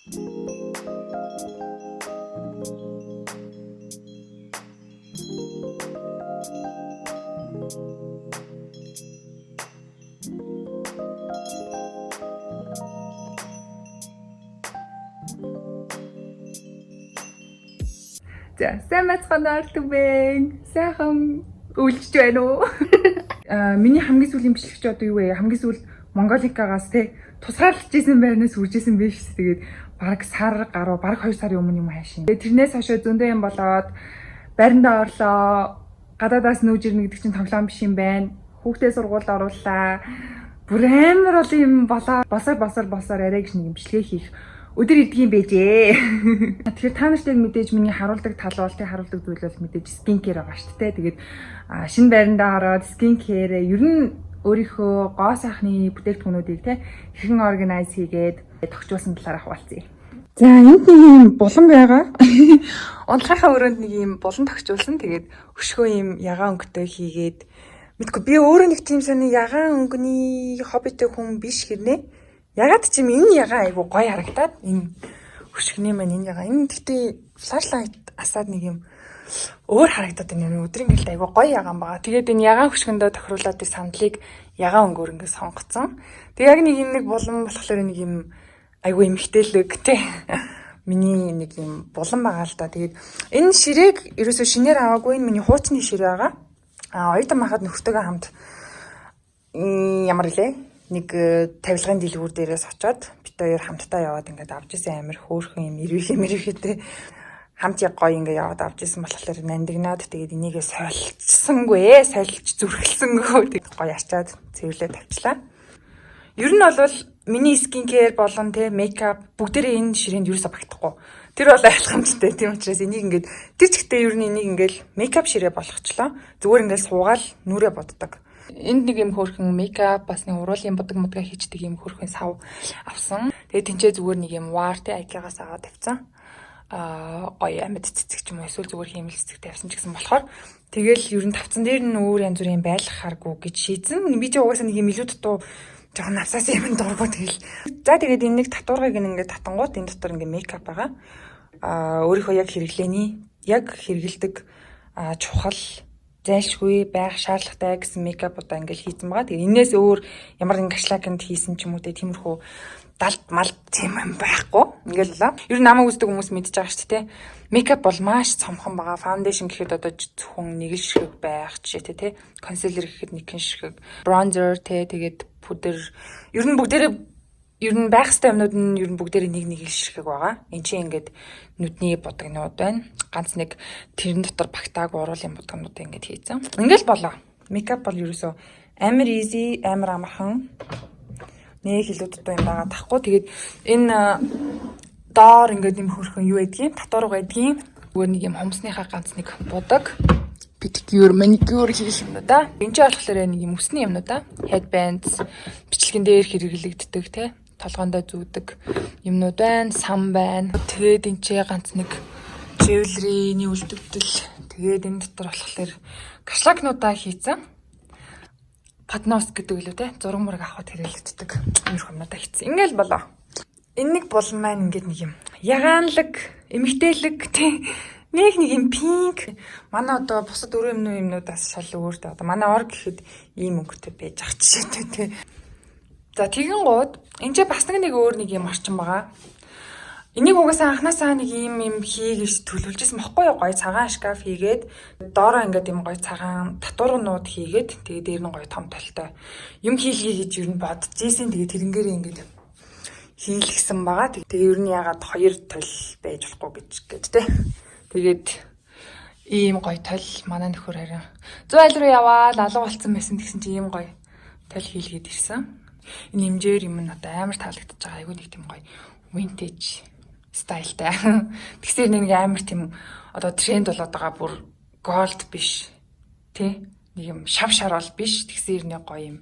За, сайн бацгаанаар түбэн. Сайхан үйлчж байна уу? Миний хамгийн сүүлийн бичлэгч одоо юу вэ? Хамгийн сүүл Монголикагаас те тусгаарлаж исэн байнаас үржсэн биш. Тэгээд баг сар гаруй, баг 2 сарын өмнө юм хайшин. Тэгээд тэрнээс хойш зөндөө юм болоод байрандаа орлоо. Гадаадаас нүүж ирнэ гэдэг чинь тоглоом биш юм байна. Хүүхдээ сургуульд орууллаа. Бүр амар бол юм болоо. Босоор арай гэж нэг юм бичлэгээ хийх өдөр идгийн байжээ. Тэгэхээр та нарт яг мэдээж миний харуулдаг тал бол харуулдаг зүйл бол мэдээж скин кэр байгаа шүү дээ. Тэгээд шинэ байрандаа ороод скин кэр ер нь өөрийнхөө гоо сайхны бүтээгдэхүүнүүдийг те хэрхэн органайз хийгээд тогтчулсан талаар хаваалцъя. За энд нэг юм булан байгаа. Унтахынхаа өрөөнд нэг юм булан тогтчулсан. Тэгээд өшгөө юм ягаан өнгөтэй хийгээд мэдгүй би өөрөө нэг тийм сони ягаан өнгөний хоббитэй хүн биш хэрнээ. Ягаад ч юм энэ ягаан айгу гоё харагдаад энэ хөшгөний маань энэ ягаан энэ гэхдээ флашлайт асаад нэг юм өөр харагдаад байна. Өдрийн гэлд айгу гоё ягаан байгаа. Тэгээд энэ ягаан хөшгөндөө тохируулаад ir сандлыг ягаан өнгөөр ингэ сонгоцсон. Тэг яг нэг энэ нэг булан болохоор нэг юм айгу эмхтэлэг тий. Миний нэг юм булан байгаа л да. Тэгээд энэ ширээг ерөөсөө шинээр аваагүй, энэ миний хуучны ширээ байгаа. Оюутан махад нөхөртөөгөө хамт ямар илээ нэг тавилгын дэлгүүр дээрээс очоод бид хоёр хамтдаа яваад ингээд авч ирсэн амир хөөрхөн юм ирвэхтэй хамт яг гоё ингээд яваад авч ирсэн болохоор нандинаад тэгээд энийгээ солилцсангүй солилж зүрхэлсэнгөө тэгээд гоё ачаад цэвэрлээ тавьчлаа. Ер нь бол миний скин кэр болон те мейкап бүгдээрээ энэ ширээнд юусаа багтахгүй. Тэр бол айлхамжтай тийм учраас энийг ингээд тэр чигтээ ер нь энийг ингээд мейкап ширээ болгочлоо. Зүгээр ингээд суугаал нүрээ боддог. Энд нэг юм хөөрхөн мейкап бас нэг уруулын мудгаа хийчдэг юм хөөрхөн сав авсан. Тэгээд тэнцээ зүгээр нэг юм вартэй айгаагаас аваад тавьсан. Гоё амьд цэцэг ч юм уу эсвэл зүгээр хиймэл цэцэг тавьсан ч гэсэн болохоор тэгэл ер нь тавцан дээр нь өөр янз бүрийн байлгах харгүй гэж шийдсэн. Би ч угаасаа нэг юм илүү дутуу жоохон навсаас юм дургуу тэгэл. За тэгээд энэ нэг татваргыг ингээд татангууд энэ дотор ингээд мейкап байгаа. Өөрийнхөө яг хэрэгэлдэг чухал зайлшгүй байх шаардлагатай гэсэн мейкапуудаа ингээл хийсэн байгаа. Тэгээ энээс өөр ямар нэг ашлаканд хийсэн ч юм уу тиймэрхүү далд мал тийм юм байхгүй. Ингээл болоо. Ер нь намайг үздэг хүмүүс мэдж байгаа шүү дээ. Мейкап бол маш цомхон байгаа. Фаундейшн гэхэд одоо зөвхөн нэг л ширхэг байх жишээтэй тий. Консилер гэхэд нэг ширхэг, бронзер тий тэгээд пудер ер нь байх ёстой юмнууд нь ер нь бүгдээрээ нэг л ширхэг байгаа. Энд чинь ингээд нүдний будагнууд байна. Ганц нэг тэрэн дотор багтааг уруулын будагнууд ингээд хийцэн. Ингээл болоо. Мейкап бол ерөөсөө амар easy, амар амархан. Нэг илүү дутуу юм байгаа тахгүй. Тэгээд энэ доор ингээд юм хөрхөн юу байдгийг, татварга байдгийг. Зүгээр нэг юм хомсныхаа ганц нэг будаг. Pedicure, manicure хийх юмнууд аа. Энд чинь болохоор нэг юм өсний юмнууд аа. Headbands, бичлэгэн дээр хэрэглэгддэг тий. Толгоондоо зүүдэг юмнууд байна, сам байна. Тэгээд энэ ч ганц нэг жевелриний үлдэгдэл. Тэгээд энэ дотор болохоор кашлакнуудаа хийцэн. Поднос гэдэг үлээ те зураг мураг авахд хэрэглэгддэг иймэрхүү юмнуудаа хийцэн. Ингээл болоо. Энэ нэг булан маань ингээд нэг юм ягаанлаг, эмгтээлэг те нэг юм пинк. Манай одоо бусад өрөө юмнуудаас шал өөртөө одоо манай ор гэхэд ийм өнгөтэй байж ах жишээтэй те. За тэгэн гууд энэ ч бас нэг өөр нэг юм орчин байгаа. Энийг угаасаа анханасаа нэг юм хийгэж төлөвлөжсэн бохгүй юу? Гоё цагаан шкаф хийгээд доороо ингээд юм гоё цагаан татваргнууд хийгээд тэгээд дээр нь гоё том толтой юм хийлгээ гэж ер нь бодож ийсэн. Тэгээд тэрнгээр ингээд хийлгсэн байгаа. Тэгээд ер нь ягаад 2 тол байж болохгүй гэж тэ. Тэгээд ийм гоё тол манай нөхөр харин зүү айл руу яваад алга болцсон байсан гэсэн чи ийм гоё тол хийлгээд ирсэн. Энэ хэмжээр юм нь одоо амар таалагдчихж байгаа. Айгүй нэг тийм гоё vintage стайлтай. Тэгсээр нэг амар тийм одоо тренд болоод байгаа бүр gold биш. Тэ? Нэг юм шав шарвал биш. Тэгсээр нэг гоё юм.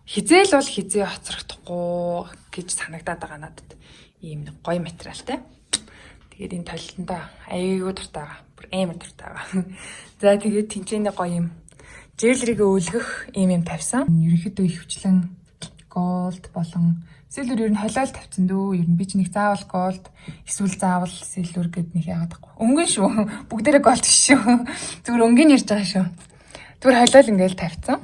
Хизээл бол хизээ хоцрогдохгүй гэж санагдаад байгаа надад. Ийм нэг гоё материалтай. Тэгээд энэ толлондоо айгүй дуртай байгаа. Бүр амар дуртай байгаа. За тэгээд тэнцэнэ гоё юм. Жевелригээ өлгөх ийм юм тавьсан. Ерөнхийдөө ихвчлэн gold болон Silver ер нь холиол тавьсан дөө. Ер нь би ч нэг заавал gold эсвэл заавал silver гэд нэг яагаад байхгүй. Өнгөн шүү. Бүгдээрээ gold шүү. Зүгээр өнгийн ярьж байгаа шүү. Зүгээр холиол ингээл тавьсан.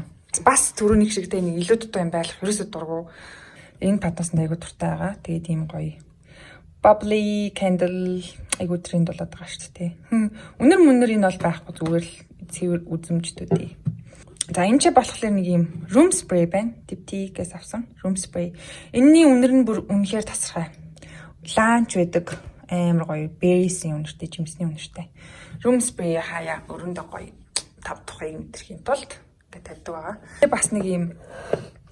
Бас түрүүний шигтэй нэг илүү дутуу юм байх. Ерөөсөө дургу. Энэ патаснд айгуу дуртай байгаа. Тэгээд ийм гоё. Bubbly candle айгуу тренд болоод байгаа шүү дээ. Үнэр мөнөр энэ бол байхгүй зүгээр л цэвэр үзэмжтэй дээ. За энэ ч болохоор нэг юм room spray байна. Diptyque-гээс авсан room spray. Энийний үнэр нь бүр үнэхээр тасархай. Ланч байдаг амар гоё berries-ийн үнэртэй, жимсний үнэртэй. Room spray хаяа өрөндөө гоё тав тухыг мэдрэхийн тулд ингээд тавьдаг байгаа. Тэгээ бас нэг юм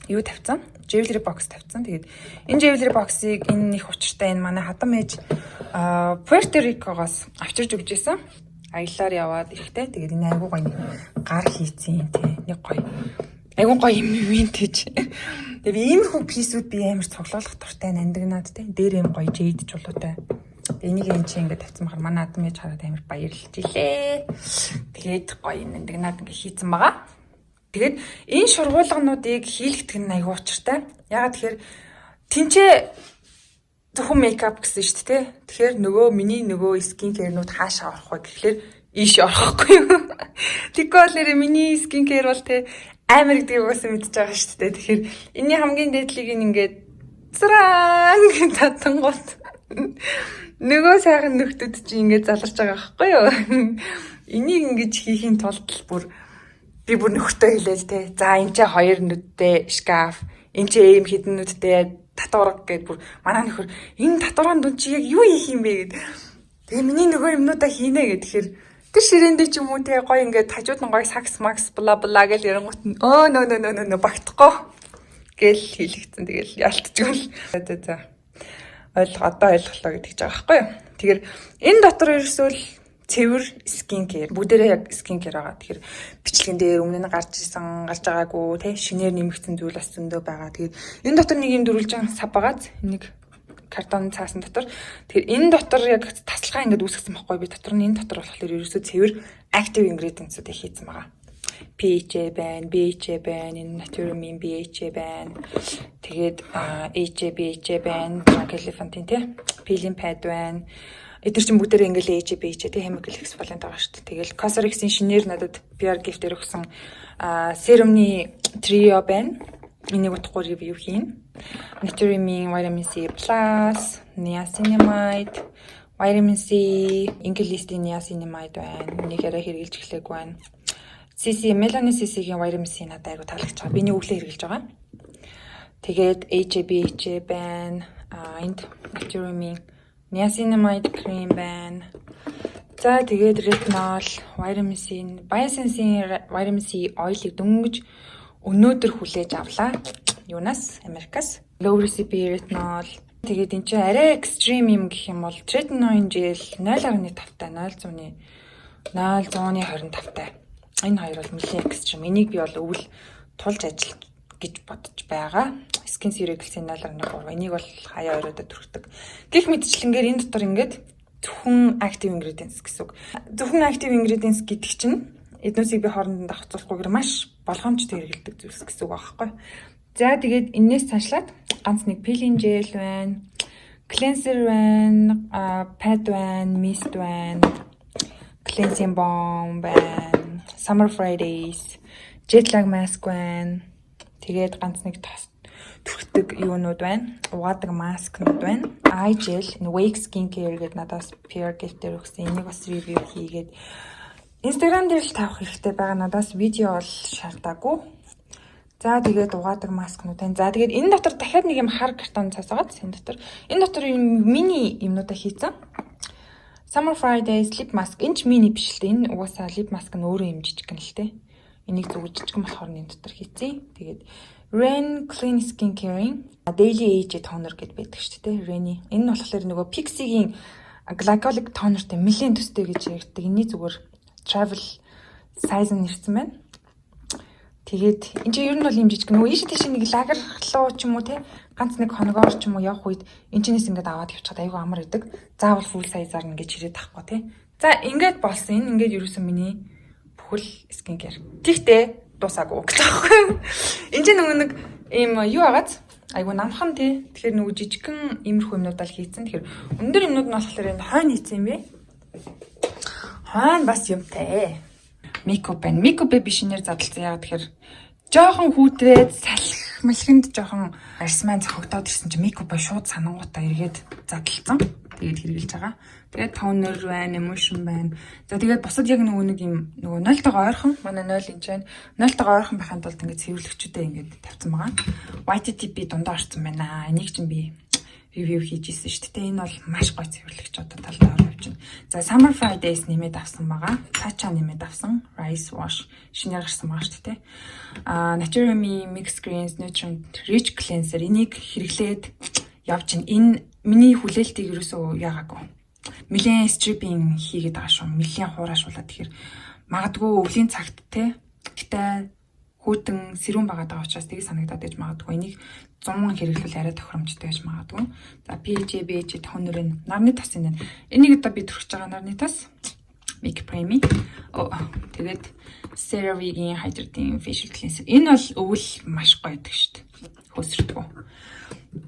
юу тавьсан? Jewelry box тавьсан. Тэгээд энэ jewelry box-ыг энэ их учиртай энэ манай хадам ээж Puerto Rico-гоос авчирж өгч байсан. Аялаар яваад ирэхтэй. Тэгээд энэ айгуу гоё гар хийцэн тий. Нэг гоё. Айгуу гоё юм vintage. Тэгээд иймэрхүү писүүд би амар цоглуулах дуртай нандинаад тий. Дээр юм гоё jade жуулуутай. Энийг энэ чи ингээд тавьсан бахар манай хадам ээж хараад амар баярлж илээ. Тэгээд гоё нандинаад ингээд хийцэн байгаа. Тэгээд энэ шургуулгануудыг хийлгэх нь айгүй учиртай. Ягаад тэгэхээр тэнцээ зөвхөн мейкап гэсэн шүү дээ. Тэгэхээр миний скин кэрнүүд хаашаа орох вэ гэхлээр ийш орохгүй юу. Тэгвэл миний скин кэр бол амар гэдэг угаасаа мэдчихэж байгаа шүү дээ. Тэгэхээр энэний хамгийн дээдлийг ингээд царан гэж татангуут. Нөгөө сайхан нөхдүүд чинь ингээд заларч байгаа байхгүй юу. Энийг ингэж хийхийн тулд бүр би бүр нөхөртөө хэлээл те. За энэ ч 2 нүдтэй шкаф, энэ ч ийм хідэн нүдтэй татварга гэд бүр манай нөхөр энэ татварганд дүн чи яг юу хийх юм бэ гэд. Тэгээ миний нөгөө юмнуудаа хийнэ гэд. Тэгэхээр тэр ширээндээ ч юм уу те гоё ингээд хажууд нь гоё сакс макс бла бла гэл ярангуут нь нөө багтахгүй гэл хийлэгцэн. Тэгэл ялтчихвол. За. Одоо ойлголоо гэдэг ч байгаа байхгүй юу. Тэгэхээр энэ дотор ерөөсөө цэвэр скин кэр. Бүгдээрээ яг скин кэр байгаа. Тэгэхээр бичлэгэн дээр өмнө нь гарч байгаагүй тий шинээр нэмэгдсэн зүйл бас зөндөө байгаа. Тэгээд энэ дотор нэг юм дөрвөлжин сав байгааз нэг картон цаасан дотор. Тэгэхээр энэ дотор яг таслахаа ингээд үүсгэсэн байхгүй би дотор нь энэ дотор болохоор ерөөсөө цэвэр active ingredients-уудыг хийсэн байгаа. PHA байна, BHA байна, энэ Naturamin BHA байна. Тэгээд HA BHA байна, Elephant-ийн тий peeling pad байна. Эдгээр чинь бүгдээрээ ингээл ээж бийчээ тий chemical exfoliant байгаа шүү дээ. Тэгэл Cosrx-ийн шинээр надад PR gift-ээр өгсөн серумны trio байна. Энийг утгагүй ревю хийн. Naturamin vitamin C+, niacinamide, vitamin C, English-ийн niacinamide байна. Энийг арай хэрэгжилж эхлэх байна. CC melanin CC-ийн vitamin C надад айгу таалагдж байгаа. Биний өглөө хэрэгжилж байгаа. Тэгээд HA байна. Энд Naturamin niacinamide cream байна. За тэгээд retinol, vitamin C, Biosense-ийн vitamin C oil-ыг дөнгөж өнөөдөр хүлээж авлаа. Юунаас? Америкаас. Low recipe retinol. Тэгээд эн чинь арай extreme юм гэх юм бол tretinoin gel 0.5-тай 0.25-тай. Энэ хоёр бол нэлээд extreme. Энийг би бол өвөл тулж ажил гэж бодож байгаа. Skin Cereals-ийн 0.3. Энийг бол хаяа оройдод түрхдэг. Гэх мэтчлэнгээр энэ дотор ингээд зөвхөн active ingredients гэсэн үг. Зөвхөн active ingredients гэдэг чинь эднүсийг би хоорондоо давхцуулахгүйгээр маш болгоомжтой хэрэгэлдэг зүйлс гэсэн үг аахгүй. За тэгээд энээс цаашлаад ганц нэг peeling gel байна, cleanser байна, pad байна, mist байна, cleansing balm байна, summer Fridays, jet lag mask байна. Тэгээд ганц нэг түрхдэг юунууд байна. Угаадаг маскнууд байна. Eye gel, Wake Skincare гэдэг надаас PR gift-ээр өгсөн. Энийг бас ревю хийгээд Instagram дээр л тавих хэрэгтэй байгаа. Надаас видео бол шаардаагүй. За тэгээд угаадаг маскнууд байна. За тэгээд энэ дотор дахиад нэг юм хар картон цацаагаад энэ дотор мини юмнуудаа хийцэн. Summer Fridays lip mask. Энэ ч мини биш л дээ. Энэ угаасаа lip mask нь өөрөө юм жижиг гэн л дээ. Энийг зөв жижигэн болохоор энэ дотор хийцэн. Тэгээд Ren Clean Skin Caring Daily Age Toner гэдээ байдаг шүү дээ. Ren. Энэ нь болохоор нөгөө Pixie-гийн glycolic tonerтэй нэлээд төстэй гэж ярьдаг. Эний зүгээр travel size нь ирсэн байна. Тэгээд энэ чинь ер нь бол юм жижиг нөгөө ийш тийш нэг лагер руу ч юм уу те ганц нэг хоногоор ч юм уу явах үед энэ чинээс ингээд аваад явчихад айгүй амар идэг. Заавал full size-аар ингээд чирээд тахгүй те. За ингээд болсон. Энэ ингээд ерөөсөн миний бүхэл skincare. Тэгтээ дуусаагүй гэж байгаа юм. Энд чинь нөгөө нэг ийм юу агааз Айгу намхан тий. Тэгэхээр нөгөө жижигхэн иймэрхүү юмнуудаа л хийцэн. Тэгэхээр өндөр юмнууд нь болохоор энэ хойно хийцэн юм бэ? Хойно бас юмтай. Makeup байна. Makeup би шинээр задлсан. Яг тэгэхээр жоохон хүүтрээд салхи малхинд жоохон арьсмаа зохигдоод ирсэн чинь makeup шууд санангуудаа эргээд задлсан. Тэгээд хэрэгжилж байгаа. Тэгээд toner байна, emulsion байна. За тэгээд бусад яг нэг юм нөгөө 0-тойгоо ойрхон манай 0 инж байна. 0-тойгоо ойрхон байханд бол ингээд цэвэрлэгчүүдээ ингээд тавьсан байгаа. YTT би дундаа орсон байна. Энийг чинь би ревю хийж исэн шүү дээ. Энэ бол маш гоё цэвэрлэгч одоо талдаа орж байна. За Summer Fridays нэмээд авсан байгаа. Tatcha нэмээд авсан. Rice Wash шинээр гарсан байгаа шүү дээ. Naturally Mix Greens Nutrient Rich Cleanser энийг хэрэглээд явж байна. Энэ миний хүлээлтийг ерөөсөө яагаагүй. Нэлээд stripping хийгээд байгаа шүү. Нэлээд хуурашуулаад тэгэхээр магадгүй өвлийн цагт те гэтээ хүүтэн сэрүүн байгаа даа учраас тийг санагдаад иж магадгүй. Энийг 100 хэрэглүүл арай тохиромжтой гэж магадгүй. За PJ, BJ тонер нь нарны тас энэ. Энийг одоо би түрхэж байгаа нарны тас. Make Premi. Тэгээд CeraVe-ийн Hydrating Facial Cleanser. Энэ бол өвөл маш гоё гэдэг шүү дээ. Хөөсөрдгөө.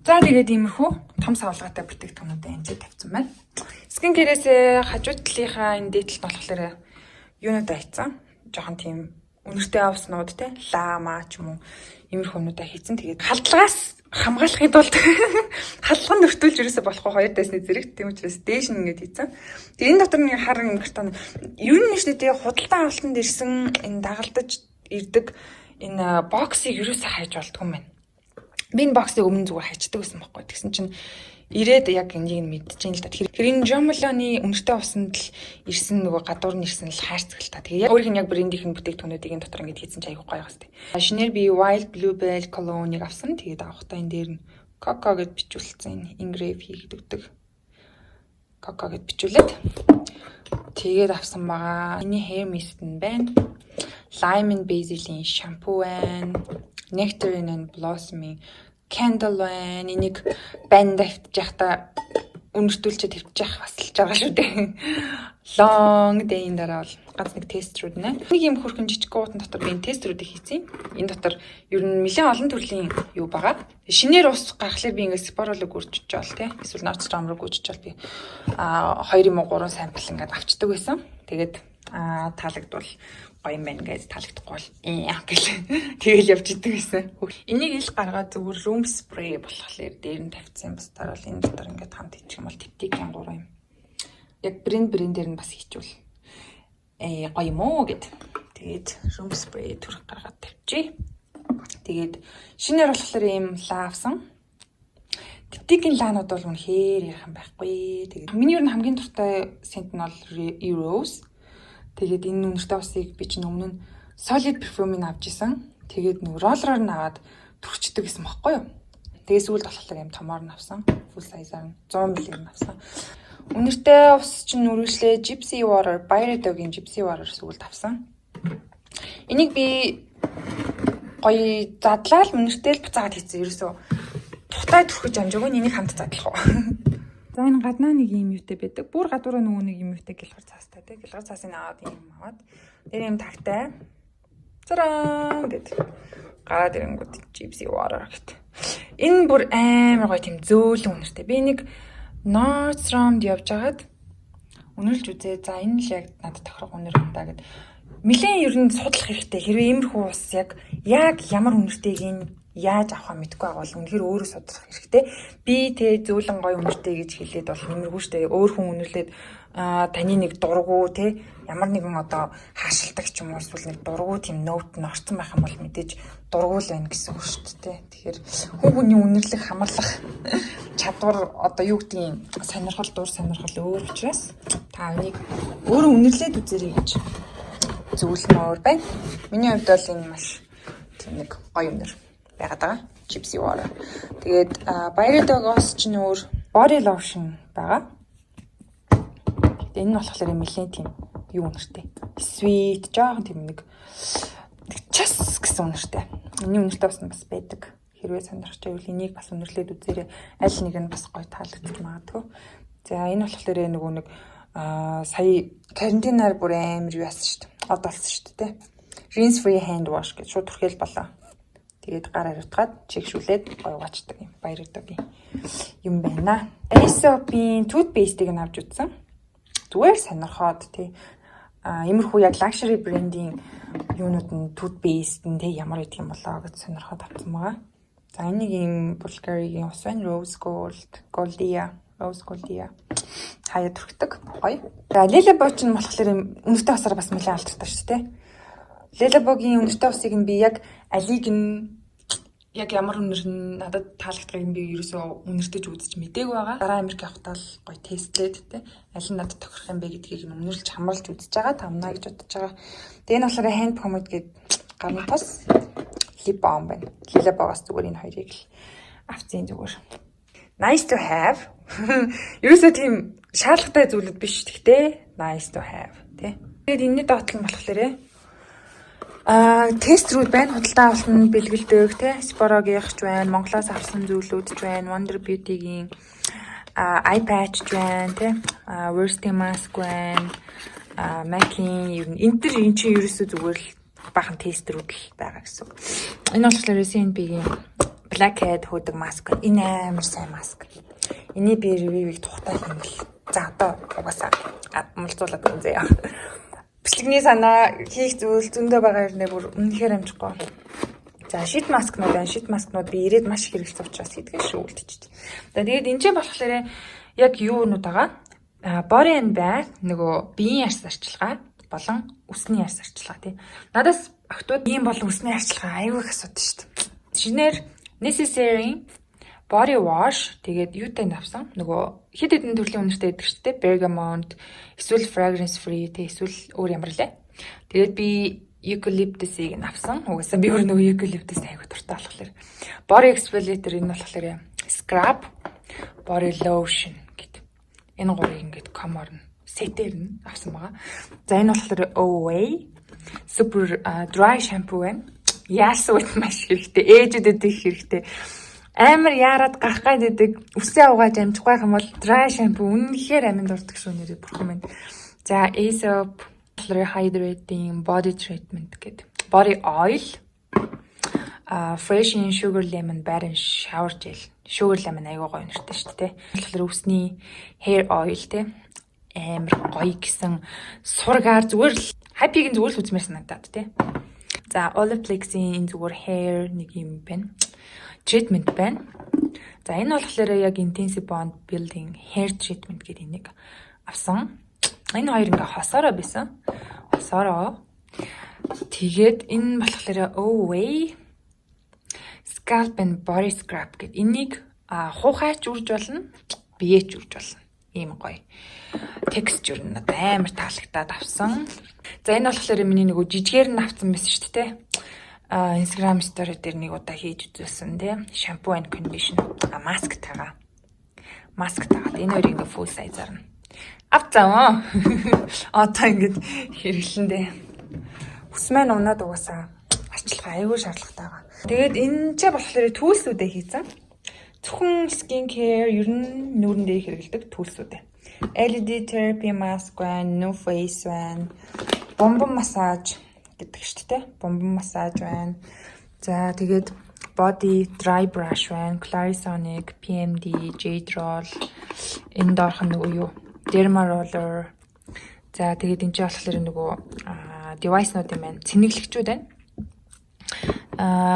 За тэгээд иймэрхүү том савлгаатай протектонуудаа энэ тавьсан байна. Skincare-ээс хажуу талынхаа энэ дээдлэлт болохоор юунуудаа хийцэн. Жохон тийм үнэртэй авснууд те лама ч юм уу иймэрхүү юмудаа хийцэн. Тэгээд халдлагаас хамгаалахын тулд халдлага нөртүүлж ерөөсө болохгүй хоёр дайсны зэрэг тийм учраас дээш нь ингэж хийцэн. Тэгээд энэ дотор нэг харан өнгөртөө ер нь шүү дээ худалдан авалтанд ирсэн энэ дагалдаж ирдэг энэ боксыг ерөөсө хайж болдгүй юм байна. Би энэ боксыг өмнө зүгээр хайчдаг байсан байхгүй. Тэгсэн чинь ирээд яг энийг мэдчихээн л да. Тэгэхээр энэ Jomoloni үнэртэй усанд л ирсэн нөгөө гадуур нь ирсэн л хайрцаг л та. Тэгээ яг өөрийнх нь яг брендийнх нь бүтээгдэхүүнүүдийг энэ дотор ингэж хийсэн ч аягүй гоё хэвчээ. Шинээр би Wild Bluebell Cologne-ыг авсан. Тэгээд авахдаа энэ дээр нь Coco гэд бичүүлсэн энэ engrave хийгддэг. Coco гэд бичүүлээд тэгээд авсан байгаа. Миний hair mist нь байна. Lime and Basil-ийн shampoo байна. Nectarine and Blossom-ийн candle байна. Энийг банд тавьчих яхта үнэртүүлчихэд тавьчих баслж байгаа шүү дээ. Long day-ийн дараа бол ганц нэг тестрүүд нэ. Нэг юм хөрхэн жижиг гуутан дотор би энэ тестрүүдийг хийцэн. Энэ дотор ер нь нэлээд олон төрлийн юу байгаа. Шинээр ус гаргахлаар би ингээд споролог үржиж жаал тий. Эсвэл норцтром руу гүйжиж жаал би 2 юм уу 3 сампл ингээд авчдаг байсан. Тэгээд таалагдвал гоё юм байна гэж таалагдахгүй бол тэгэл явж идэг гэсэн. Энийг ил гаргаад зүгээр room spray болохоор дээр нь тавьсан бусдаар бол энэ дотор ингээд хамт хийчих юм бол типтикийн 3 юм. Яг брендээр нь бас хийчихвэл гоё юм уу гэд. Тэгээд room spray түрх гаргаад тавьчих. Тэгээд шинээр болохоор ийм лавсан. Типтикийн лаанууд бол үнэхээр ярих юм байхгүй. Тэгээд миний ер нь хамгийн дуртай сент нь бол Rose. Тэгээд энэ үнэртэй усыг би чинь өмнө нь Solid Perfume-ыг авч исэн. Тэгээд нэг роллероор нь аваад түрчдэг гэсэн баггүй юу. Тэгээд сүүлд болохоор юм томоор нь авсан. Full size-аар 100 ml авсан. Үнэртэй ус чинь үргэлжлээ Gypsy Water, Byredo-гийн Gypsy Water сүүлд авсан. Энийг би гоё задлаад үнэртэй л буцаагаад хийсэн. Ерөөсөө тухтай түрхэж амжаагүй энийг хамт задлах уу. За энэ гаднаа нэг юм юутай байдаг. Бүр гадуураа нөгөө нэг юм юутай гэлгар цаастай тий. Гэлгар цаасын аваад юм аваад. Тэр юм тагтай. Цараа гэд. Гараад ирэнгүүт Gypsy Water гэт. Энэ бүр амар гоё тийм зөөлөн үнэртэй. Би нэг Nordstrom-д явж хагаад үнэрлж үзээ. За энэ л яг надад тохирох үнэр юм да гэд. Нилээн ер нь судлах хэрэгтэй. Хэрвээ иймэрхүү ус яг ямар үнэртэйг нь яаж авахаа мэдгүй байгаа бол үнэхээр өөрөө судлах хэрэгтэй. Би тэ зөөлөн гоё үнэртэй гэж хэлээд бол нэмэргүй штэ. Өөр хүн үнэрлээд таны нэг дургу тэ ямар нэгэн одоо хаашилдаг ч юм уу эсвэл нэг дургу тийм ноут нь орсон байх юм бол мэдээж дургу л байна гэсэн үг шүү дээ. Тэгэхээр хүн хүний үнэрлэх хамарлах чадвар одоо юу гэдгийг сонирхол дур сонирхол өөр учраас та энийг өөрөө үнэрлээд үзээрэй гэж зөвлөмөр байна. Миний хувьд бол энэ маш тийм нэг гоё үнэр байгаад байгаа. Gypsy Water. Тэгээд Byredo-гоос ч нөр body lotion байгаа. Тэгээд энэ нь болохоор нэлээд тийм юу үнэртэй. Sweet, жоохон тийм нэг час гэсэн үнэртэй. Миний үнэртэй бас байдаг. Хэрвээ сонирхож байвал энийг бас үнэрлээд үзээрэй. Аль нэг нь бас гоё таалагдчих магадгүй. За энэ болохоор нөгөө нэг сая карантинаар бүр амар юу яасан шүү дээ. Од болсон шүү дээ. Rinse free hand wash гэж шууд түрхэл болоо. Тэгээд гар хариутгаад чигшүүлээд гоёгоочдаг юм. Баярдаг юм байна. Aesop-ийн toothpaste-ийг нь авч үзсэн. Зүгээр сонирхоод тий. Иймэрхүү яг luxury brand-ийн юунууд нь toothpaste нь тий ямар идэх юм болоо гэж сонирхоод авсан байгаа. За энийг юм Bulgari-гийн ус байна. Rose Goldia хаяа төрхдөг. Гоё. За Lelabo ч нь болохоор өнөртэй усаар бас нэлээд алдартай шүү дээ. Lelabo-гийн өнөртэй усыг нь би яг алиг нь яг ямар үнэр нь надад таалагдахыг нь би ерөөсөө үнэртэж үзэж мдээгүй байгаа. Дараа Америк явахдаа л гоё тестлээд тэ аль нь надад тохирох юм бэ гэдгийг нь үнэрлж хамруулж үзэж байгаа. Тамнаа гэж бодож байгаа. Тэгээ энэ болохоор hand pomade гэдэг гарны тос lip balm байна. Lelabo-гаас зүгээр энэ хоёрыг л авцیں зүгээр. Nice to have. Ерөөсөө тийм шаардлагатай зүйлүүд биш. Гэхдээ nice to have тэ. Тэгээд энэний доотлол нь болохоор тест рүү байна. Худалдаа авалтанд бэлгэлдэг тий. Sephora-гийнх ч байна. Монголоос авсан зүйлүүд ч байна. Wonder Beauty-гийн eye patch ч байна тий. Worst mask байна. MAC-ийн ер нь энэ чинь ерөөсөө зүгээр л бахан тестрүүд л байгаа гэсэн. Энэ болохоор CNB-гийн Blackhead хөөдөг маск. Энэ амар сайн маск. Энийг би ревювийг тухтай хиймэл. За одоо угаасаа мулцуулаад үзье. Бичлэгний санаа хийх зүйл зөндөө байгаа юм бүр үнэхээр амжихгүй. За шит маскнууд байна. Шит маскнууд би ирээд маш хэрэгэлцээ учраас хийдгээ шүү үлдчихэж. Тэгээд энэ ч болохоор яг юунууд байгаа? Body and Bath нөгөө биеийн арс арчилгаа болон үсний арс арчилгаа тий. Надаас охтууд ийм болон үсний арчилгаа аюул их асуудаг шүү дээ. Шинээр Necessary body wash тэгээд юутай навсан нөгөө хэд хэдэн төрлийн үнэртэй байдаг шүү дээ. Bergamot эсвэл fragrance free тэг эсвэл өөр ямар лээ. Тэгээд би eucalyptus-ийг авсан. Угаасаа би өөр нөгөө eucalyptus аягүй дуртай болохоор. Body exfoliator энэ болохоор scrub, body lotion гэдэг. Энэ гурыг ингээд комор нь сетээр нь авсан байгаа. За энэ болохоор Away super dry shampoo байна. Яасууд маш хэрэгтэй. Ээжүүдэд их хэрэгтэй. Амар яарад гарах гэдэг үсээ угааж амжихгүй юм бол dry shampoo үнэхээр аминд ордог шүү нэрээ бүрхэн байна. За Aesop hydrating body treatment гэдэг. Body oil fresh and sugar lemon bare shower gel. Sugar lemon аягүй гоё нэртэй шүү дээ. Тэгэхээр үсний hair oil те амар гоё гэсэн сургаар зүгээр л happy-гийн зүгээр л үзмээр санагдаад те. За Olaplex-ийн энэ зүгээр hair нэг юм байна. Treatment байна. За энэ болохоор яг intensive bond building hair treatment гэдэг энийг авсан. Энэ хоёр ингээ хосороо байсан. Хосороо. Тэгээд энэ болохоор Away scalp and body scrub гэдэг. Энийг хуухайч үрж болно, биеэч үрж болно. Ийм гоё. Texture нь амар таалагдаад авсан. За энэ болохоор миний нөгөө жижигээр нь авсан байсан шүү дээ. Instagram story дээр нэг удаа хийж үзсэн тийм shampoo and conditioner mask тагаа. Энэ хоёр ингээ full size-аар нь авцгаа. Одоо ингээд хэрэглэндээ. Ус маань унаад угаасаа арчилгаа аягүй шаардлагатай байгаа. Тэгээд энэ ч болохоор түүлсүүдээ хийсэн. Зөвхөн skin care ер нь нүүрэндээ хэрэглэдэг түүлсүүдээ. LED therapy mask байна, no face байна. Бомбон массаж гэдэг шүү дээ. Бомбон массаж байна. За тэгээд body dry brush байна. Clarisonic, PMD, Jade Roll. Энэ доорх нь нөгөө юу? Derma roller. За тэгээд энэ ч болохоор нөгөө device-нууд юм байна. Цэнэглэгчүүд байна.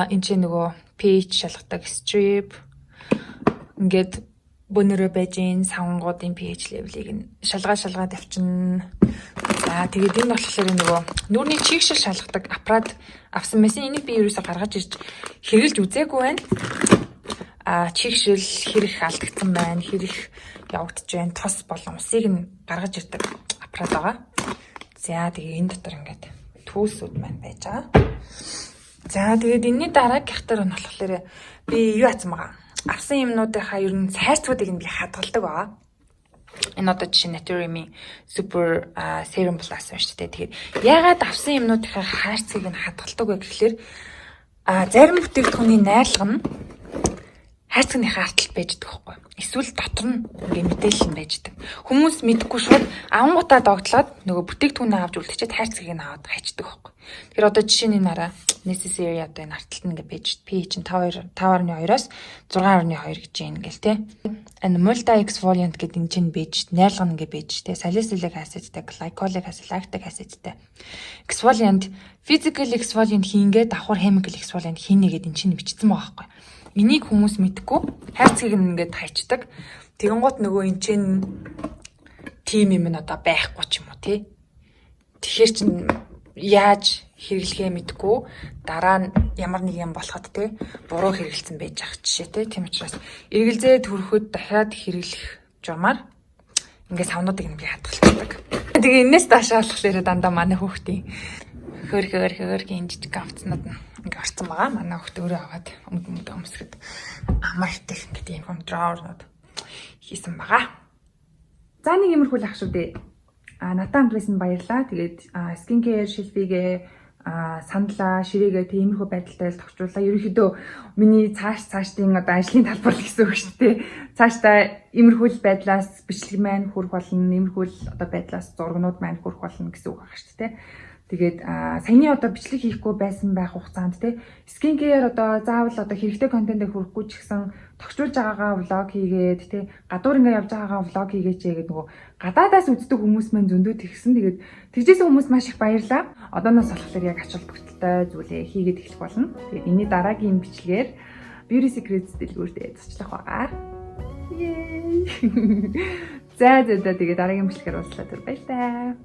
Энэ ч нөгөө pH шалгадаг strip. Ингээд бөөнөрөө байж ин савнгуудын pH level-ийг нь шалгаа тавьчихна. За тэгээд энэ болохоор нөгөө нүүрний чигшил шалгадаг аппарат авсан байсан. Энийг би ерөөсө гаргаж ирж хэрэглэж үзээгүй байна. Чигшил хэрэг алдагдсан байна, хэрэг явагдаж байна. Тос болон усыг нь гаргаж ирдэг аппарат байгаа. За тэгээд энэ дотор ингээд түүлсүүд маань байж байгаа. За тэгээд энэний дараагийнх дээр нь болохоор би юу атсан байгаа. Авсан юмнуудынхаа ер нь сайрцуудыг нь би хадгалдаг байгаа. Энэ одоо жишээ Naturium-ийн Super Serum Plus байна шүү дээ. Тэгэхээр яагаад авсан юмнуудынхаа хайрцгийг нь хадгалдаг вэ гэхэлэр зарим бүтээгдэхүүний найрлага нь хайрцагныхаа арталт байж байгаа байхгүй. Эсвэл дотор нь ингээ мэдээлэл нь байж байгаа. Хүмүүс мэдгүй шууд авангуудаа догтлоод нөгөө бүтээгдэхүүнээ авч үлдчихэд хайрцагийг нь аваад хайчдаг байхгүй. Тэгэхээр одоо жишээний нараа necessary одоо энэ арталт нь ингээ байж pH нь 5.2-оос 6.2 гэж юм ингээл те. Энэ multi exfoliant гэдэг энэ чинь байж найрлагын ингээ байж те. Salicylic acidтэй, glycolic acid, lactic acidтэй. Exfoliant, physical exfoliant хийнгээ давхар chemical exfoliant хийнэ гэдэг энэ чинь бичсэн байгаа байхгүй. Энийг хүмүүс мэдгүй хайрцгийг ингээд хайчдаг. Тэгэнгუთ нөгөө эн чинь тим юм н одоо байхгүй ч юм уу тий. Тэгэхээр чин яаж хэрэглэхээ мэдгүй дараа нь ямар нэг юм болоход тий буруу хэрэгэлсэн байж ах жишээ тий. Тийм учраас эргэлзээ төрөхөд дахиад хэрэглэх журмаар ингээд савнуудыг нэг хадгалдаг. Тэгээ энэс даашаа болохоор дандаа манай хүүхдийн хөрхөр энэ жижиг авцнууд нь ингээ орсон байгаа. Манай хүүхд өөрөө аваад өмд өмсгöd амартай гэдэг юм drawer-нууд хийсэн байгаа. За нэг иймэрхүү ах шүү дээ. Натаа хамт байсан баярлаа. Тэгээд skin care шилбигээ сандлаа, ширээгээ тиймэрхүү байдалтай тохижруулаа. Ерөнхийдөө миний цаашдын одоо ажлын талбар л гэсэн үг шүү дээ. Цаашдаа иймэрхүү байдлаас бичлэг маань хүрэх болно. Иймэрхүү одоо байдлаас зургнууд маань хүрэх болно гэсэн үг байна шүү дээ. Тэгээд саяны одоо бичлэг хийхгүй байсан байх хугацаанд те skin care одоо заавал одоо хэрэгтэй контент хүрэхгүй ч гэсэн тогтчулж байгаагаа влог хийгээд те гадуур ингээ явж байгаагаа влог хийгээч гэдэг нөгөө гадаадаас үздэг хүмүүс маань зөндөө тэгсэн. Тэгээд тэгжсэн хүмүүс маш их баярлаа. Одооноос болохоор яг ач холбогдолтой зүйлээ хийгээд эхлэх болно. Тэгээд энэний дараагийн бичлэгээр Beauty Secrets дэлгүүртээ туслах байгаа. За тэгээд дараагийн бичлэгээр уулзлаа. Баярлалаа.